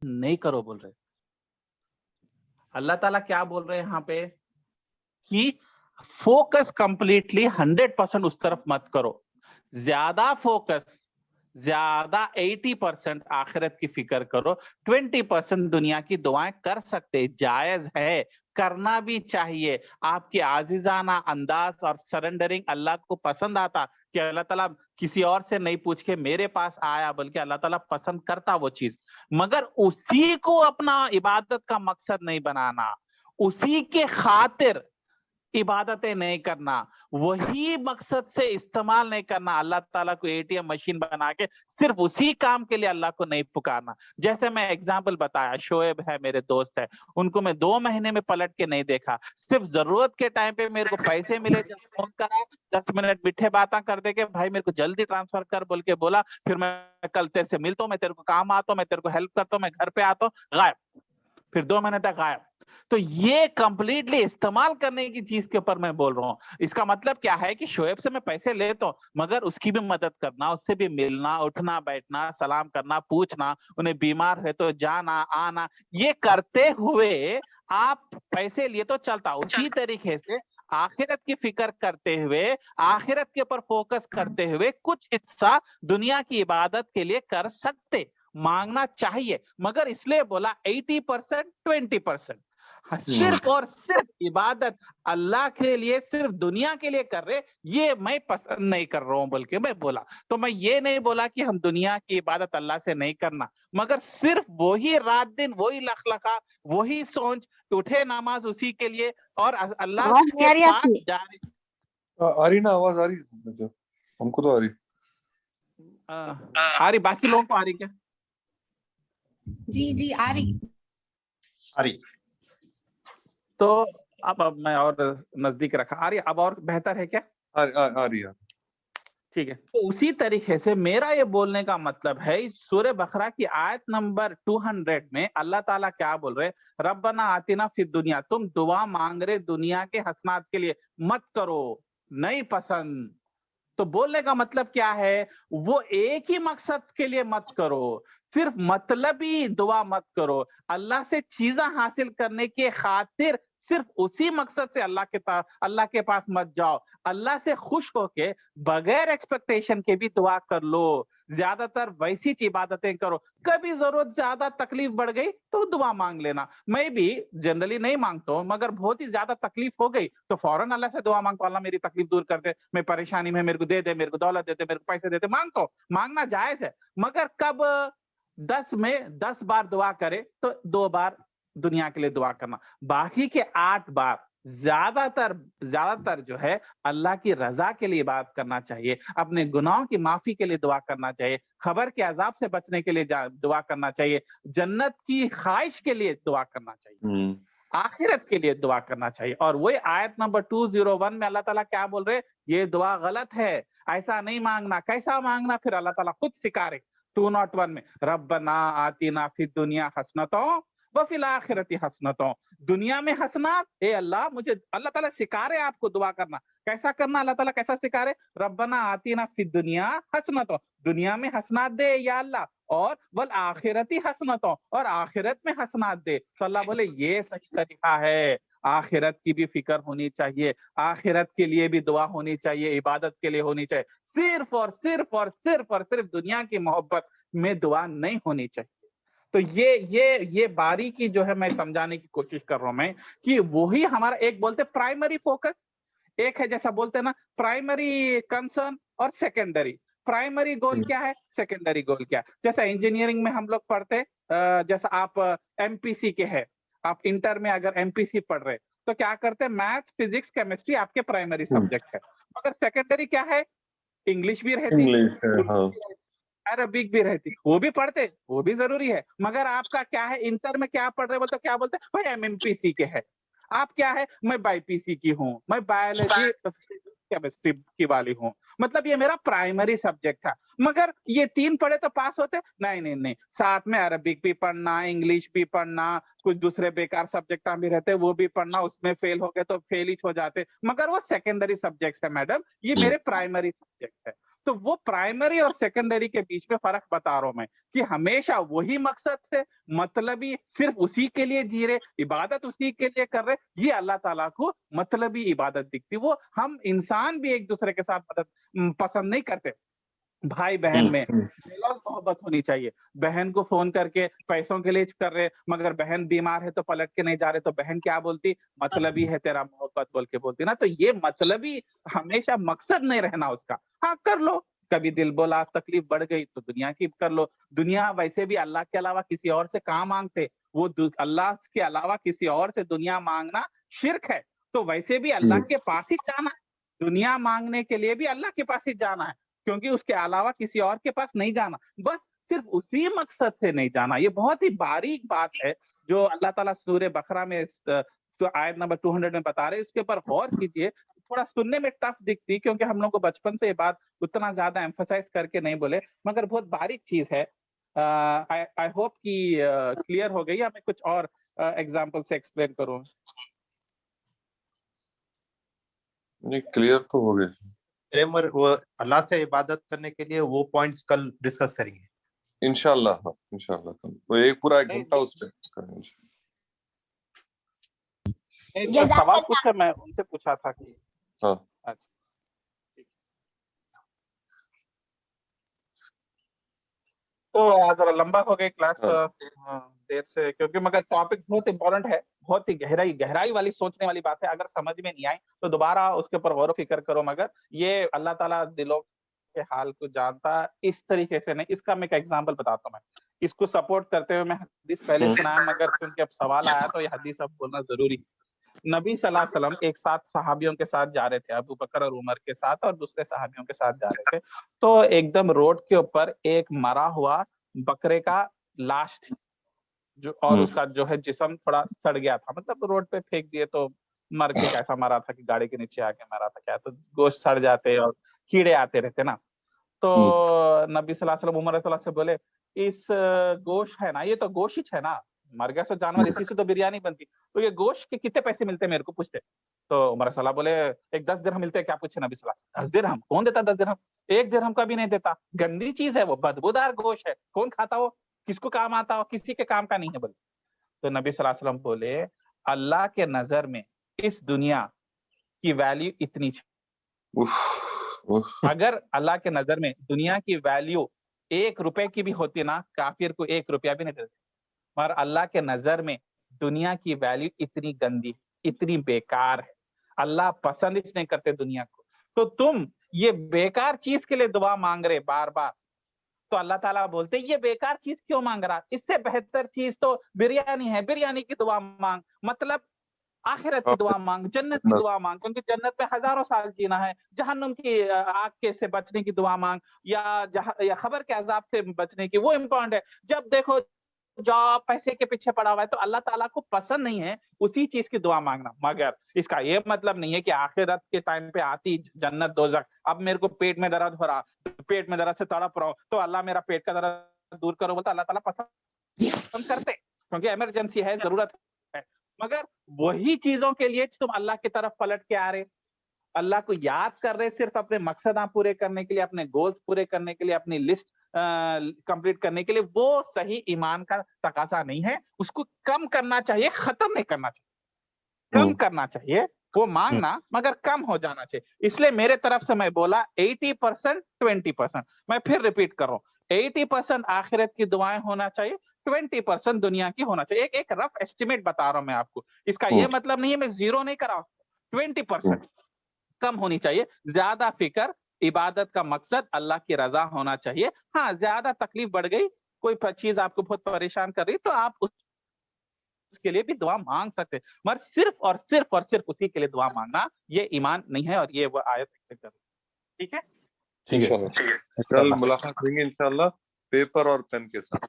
नहीं करो बोल रहे। अल्लाह ताला क्या बोल रहे हैं यहाँ पे कि फोकस कंप्लीटली 100% उस तरफ मत करो, ज्यादा फोकस, ज्यादा 80% आखिरत की फिक्र करो, 20% दुनिया की दुआएं कर सकते, जायज है, करना भी चाहिए। आपकी आजिजाना अंदाज और सरेंडरिंग अल्लाह को पसंद आता कि अल्लाह ताला किसी और से नहीं पूछ के मेरे पास आया, बल्कि अल्लाह ताला पसंद करता वो चीज, मगर उसी को अपना इबादत का मकसद नहीं बनाना, उसी के खातिर इबादतें नहीं करना, वही मकसद से इस्तेमाल नहीं करना, अल्लाह ताला को एटीएम मशीन बना के सिर्फ उसी काम के लिए अल्लाह को नहीं पुकारना। जैसे मैं एग्जाम्पल बताया, शोएब है, मेरे दोस्त है, उनको मैं 2 महीने में पलट के नहीं देखा, सिर्फ जरूरत के टाइम पे मेरे को पैसे मिले, जब फोन करा 10 मिनट मीठे बातें कर दे के भाई मेरे को जल्दी ट्रांसफर कर बोल के बोला, फिर मैं कल तेरे से मिलता हूँ, मैं तेरे को काम आता हूँ, मैं तेरे को हेल्प करता हूँ, मैं घर पे आता हूँ, गायब, फिर 2 महीने तक गायब। तो ये कंप्लीटली इस्तेमाल करने की चीज के ऊपर मैं बोल रहा हूँ। इसका मतलब क्या है कि शोएब से मैं पैसे लेता हूँ, मगर उसकी भी मदद करना, उससे भी मिलना, उठना बैठना, सलाम करना, पूछना, उन्हें बीमार है तो जाना आना, ये करते हुए आप पैसे लिए तो चलता। उसी तरीके से आखिरत की फिक्र करते हुए, आखिरत के ऊपर फोकस करते हुए कुछ हिस्सा दुनिया की इबादत के लिए कर सकते, मांगना चाहिए, मगर इसलिए बोला 80% 20%। सिर्फ और सिर्फ इबादत अल्लाह के लिए, सिर्फ दुनिया के लिए कर रहे, ये मैं पसंद नहीं कर रहा हूं, बल्कि मैं बोला तो मैं ये नहीं बोला कि हम दुनिया की इबादत अल्लाह से नहीं करना, मगर सिर्फ वही रात दिन, वही लखलखा, वही सोच, उठे नमाज उसी के लिए, और अल्लाह आवाज नहीं के आ रही पास आपकी? जा रही। आ रही ना आवाज, आ रही हमको तो आ रही। आ रही, बाकी लोगों को आ रही क्या? जी जी आ रही। तो अब मैं और नजदीक रखा, आ रही, अब और बेहतर है क्या? आ रही है। ठीक है, तो उसी तरीके से मेरा ये बोलने का मतलब है, सूरह बकरा की आयत नंबर 200 में अल्लाह ताला क्या बोल रहे, रब्बना आतिना फिद दुनिया, तुम दुआ मांग रहे दुनिया के हसनात के लिए, मत करो, नहीं पसंद। तो बोलने का मतलब क्या है, वो एक ही मकसद के लिए मत करो, सिर्फ मतलबी दुआ मत करो, अल्लाह से चीजें हासिल करने के खातिर सिर्फ उसी मकसद से अल्लाह के पास मत जाओ, अल्लाह से खुश होके बगैर एक्सपेक्टेशन के भी दुआ कर लो, ज्यादातर वैसी इबादतें करो, कभी जरूरत ज्यादा तकलीफ बढ़ गई तो दुआ मांग लेना। मैं भी जनरली नहीं मांगता हूँ, मगर बहुत ही ज्यादा तकलीफ हो गई तो फौरन अल्लाह से दुआ मांगता हूं, अल्लाह मेरी तकलीफ दूर कर दे, मैं परेशानी में, मेरे को दे दे, मेरे को दौलत दे दे, मेरे को पैसे दे दे, मांगता हूं, मांगना जायज है, मगर कब 10 में 10 बार दुआ करे तो 2 बार दुनिया के लिए दुआ करना, बाकी के 8 बार ज्यादातर जो है अल्लाह की रजा के लिए बात करना चाहिए, अपने गुनाहों की माफी के लिए दुआ करना चाहिए, खबर के अजाब से बचने के लिए दुआ करना चाहिए, जन्नत की ख्वाहिश के लिए दुआ करना चाहिए, आखिरत के लिए दुआ करना चाहिए। और वही आयत नंबर 201 में अल्लाह ताला क्या बोल रहे, ये दुआ गलत है, ऐसा नहीं मांगना। कैसा मांगना, फिर अल्लाह ताला खुद सिखा रहे 201 में, रब्बना आतिना फिद दुनिया हसनतों व फिल आखिरती हसनतों, दुनिया में हसनात, ए अल्लाह मुझे, अल्लाह ताला सिखा रहे आपको दुआ करना, कैसा करना, अल्लाह ताला कैसा सिखा रहे, रब्बना आतिना फिद दुनिया हसनतों, दुनिया में हसनात दे या अल्लाह, और वल आखिरती हसनतों, और आखिरत में हसनात दे। तो अल्लाह बोले ये सही तरीका है, आखिरत की भी फिक्र होनी चाहिए, आखिरत के लिए भी दुआ होनी चाहिए, इबादत के लिए होनी चाहिए, सिर्फ और सिर्फ और सिर्फ और सिर्फ दुनिया की मोहब्बत में दुआ नहीं होनी चाहिए। तो ये बारीकी जो है मैं समझाने की कोशिश कर रहा हूं मैं, कि वही हमारा, एक बोलते प्राइमरी फोकस, एक है जैसा बोलते हैं ना प्राइमरी कंसर्न और सेकेंडरी। प्राइमरी गोल क्या है, सेकेंडरी गोल क्या है, जैसा इंजीनियरिंग में हम लोग पढ़ते, जैसा आप एमपीसी के हैं, आप इंटर में अगर एमपीसी पढ़ रहे तो क्या करते हैं, मैथ्स फिजिक्स केमिस्ट्री आपके प्राइमरी सब्जेक्ट है, मगर सेकेंडरी क्या है, इंग्लिश भी रहती, अरबिक भी रहती, वो भी पढ़ते, वो भी जरूरी है, मगर आपका क्या है, इंटर में क्या पढ़ रहे बोलते, क्या बोलते हैं भाई एमएमपीसी के है, आप क्या है, मैं बाईपीसी की हूँ, मैं बायोलॉजी केमिस्ट्री की वाली हूँ, मतलब ये मेरा प्राइमरी सब्जेक्ट था, मगर ये 3 पढ़े तो पास होते, नहीं, साथ में अरबिक भी पढ़ना, इंग्लिश भी पढ़ना, कुछ दूसरे बेकार सब्जेक्ट भी रहते वो भी पढ़ना, उसमें फेल हो गए तो फेल ही हो जाते, मगर वो सेकेंडरी सब्जेक्ट है मैडम, ये मेरे प्राइमरी सब्जेक्ट है। تو وہ پرائمری اور سیکنڈری کے بیچ میں فرق بتا رہا ہوں میں کہ ہمیشہ وہی مقصد سے مطلبی صرف اسی کے لیے جی رہے، عبادت اسی کے لیے کر رہے، یہ اللہ تعالیٰ کو مطلبی عبادت دکھتی. وہ ہم انسان بھی ایک دوسرے کے ساتھ مدد پسند نہیں کرتے. بھائی بہن میں دلوز محبت ہونی چاہیے. بہن کو فون کر کے پیسوں کے لیے کر رہے، مگر بہن بیمار ہے تو پلٹ کے نہیں جا رہے، تو بہن کیا بولتی؟ مطلبی ہے تیرا محبت بول کے بولتی نا. تو یہ مطلبی ہمیشہ مقصد نہیں رہنا اس کا. ہاں کر لو، کبھی دل بولا تکلیف بڑھ گئی تو دنیا کی کر لو. دنیا ویسے بھی اللہ کے علاوہ کسی اور سے کہاں مانگتے، وہ اللہ کے علاوہ کسی اور سے دنیا مانگنا شرک ہے. تو ویسے بھی اللہ کے پاس ہی جانا ہے، دنیا مانگنے کے لیے بھی اللہ کے پاس ہی جانا ہے، کیونکہ اس کے علاوہ کسی اور کے پاس نہیں جانا. بس صرف اسی مقصد سے نہیں جانا. یہ بہت ہی باریک بات ہے جو اللہ تعالیٰ سورہ بقرہ میں آیت نمبر 200 میں بتا رہے. اس کے اوپر غور کیجئے. تھوڑا سننے میں ٹف دکھتی کیونکہ ہم لوگ کو بچپن سے یہ بات اتنا زیادہ ایمفسائز کر کے نہیں بولے، مگر بہت باریک چیز ہے. آئی ہوپ کی کلیئر ہو گئی. میں کچھ اور ایگزامپل سے ایکسپلین کروں. کلیئر تو ہو گئے. وہ اللہ سے عبادت کرنے کے لیے وہ پوائنٹس کل ڈسکس کریں گے انشاءاللہ. ہاں انشاءاللہ وہ ایک پورا 1 گھنٹہ اس پہ کریں گے. سوال پوچھا میں ان سے پوچھا تھا کہ ہاں تو ذرا لمبا ہو گئی کلاس دیر سے، کیونکہ مگر ٹاپک بہت امپورٹنٹ ہے، بہت ہی گہرائی والی سوچنے والی بات ہے. اگر سمجھ میں نہیں آئی تو دوبارہ اس کے اوپر غور و فکر کرو. مگر یہ اللہ تعالیٰ دلوں کے حال کو جانتا اس طریقے سے نہیں. اس کا میں ایک ایگزامپل بتاتا ہوں. میں اس کو سپورٹ کرتے ہوئے میں حدیث پہلے سنایا، مگر کیونکہ اب سوال آیا تو یہ حدیث اب بولنا ضروری. نبی صلی اللہ علیہ وسلم ایک ساتھ صحابیوں کے ساتھ جا رہے تھے، ابو بکر اور عمر کے ساتھ اور دوسرے صحابیوں کے ساتھ جا رہے تھے. تو ایک دم روڈ کے اوپر ایک مرا ہوا بکرے کا لاش تھی، جو اور اس کا جو ہے جسم تھوڑا سڑ گیا تھا. مطلب روڈ پہ پھینک دیے تو مر کے کیسا مرا تھا کہ گاڑی کے نیچے آ کے مرا تھا کیا، تو گوشت سڑ جاتے اور کیڑے آتے رہتے نا. تو نبی صلی اللہ علیہ وسلم عمر صلی اللہ سے بولے اس گوشت ہے نا، یہ تو گوشت ہے نا، مر گیا سو جانور، اسی سے تو بریانی بنتی، تو یہ گوشت کے کتنے پیسے ملتے میرے کو پوچھتے. تو عمر صلی اللہ بولے ایک 10 درہم ملتے. کیا پوچھے نبی صلی اللہ علیہ وسلم؟ 10 درہم کون دیتا؟ 10 درہم 1 درہم کا بھی نہیں دیتا. گندی چیز ہے وہ، بدبودار گوشت ہے، کون کھاتا ہو؟ کس کو کام آتا ہو؟ کسی کے کام کا نہیں ہے. بولے تو نبی صلی اللہ علیہ وسلم بولے اللہ کے نظر میں اس دنیا کی ویلیو اتنی ہے. اگر اللہ کے نظر میں دنیا کی ویلیو 1 روپے کی بھی ہوتی نا، کافر کو 1 روپیہ بھی نہیں دیتے. مگر اللہ کے نظر میں دنیا کی ویلیو اتنی گندی، اتنی بیکار ہے. اللہ پسند اس نہیں کرتے دنیا کو. تو تم یہ بیکار چیز کے لیے دعا مانگ رہے بار بار، تو اللہ تعالیٰ بولتے یہ بیکار چیز کیوں مانگ رہا؟ اس سے بہتر چیز تو بریانی ہے، بریانی کی دعا مانگ. مطلب آخرت کی دعا مانگ، جنت کی دعا مانگ، کیونکہ جنت میں ہزاروں سال جینا ہے. جہنم کی آگ کے سے بچنے کی دعا مانگ، یا خبر کے عذاب سے بچنے کی، وہ امپورٹنٹ ہے. جب دیکھو جاب پیسے کے پیچھے پڑا ہوا ہے تو اللہ تعالیٰ کو پسند نہیں ہے اسی چیز کی دعا مانگنا. مگر اس کا یہ مطلب نہیں ہے کہ آخرت کے ٹائم پہ آتی جنت دوزخ، اب میرے کو پیٹ میں درد ہو رہا، پیٹ میں درد سے تڑپ رہا ہوں تو اللہ میرا پیٹ کا درد دور کرو بولتا، اللہ تعالیٰ پسند کرتے کیونکہ ایمرجنسی ہے، ضرورت ہے. مگر وہی چیزوں کے لیے تم اللہ کی طرف پلٹ کے آ رہے، اللہ کو یاد کر رہے صرف اپنے مقصد پورے کرنے کے لیے، اپنے گولز پورے کرنے کے لیے، اپنی لسٹ کمپلیٹ کرنے کے لیے. وہ صحیح ایمان کا تقاضا نہیں ہے. اس کو کم کرنا چاہیے، ختم نہیں کرنا چاہیے. کم کرنا چاہیے، وہ مانگنا مگر کم ہو جانا چاہیے. اس لیے میرے طرف سے میں بولا 80% 20%. میں پھر ریپیٹ کر رہا ہوں، 80% آخرت کی دعائیں ہونا چاہیے، 20% دنیا کی ہونا چاہیے. ایک رف ایسٹیمیٹ بتا رہا ہوں میں آپ کو. اس کا یہ مطلب نہیں ہے میں 0 نہیں کر رہا ہوں. 20% کم ہونی چاہیے. زیادہ فکر، عبادت کا مقصد اللہ کی رضا ہونا چاہیے. ہاں زیادہ تکلیف بڑھ گئی، کوئی چیز آپ کو بہت پریشان کر رہی تو آپ اس کے لیے بھی دعا مانگ سکتے، مگر صرف اور صرف اسی کے لیے دعا مانگنا یہ ایمان نہیں ہے. اور یہ وہ آیت ٹھیک ہے. کل ملاقات ہوگی انشاءاللہ پیپر اور پین کے ساتھ.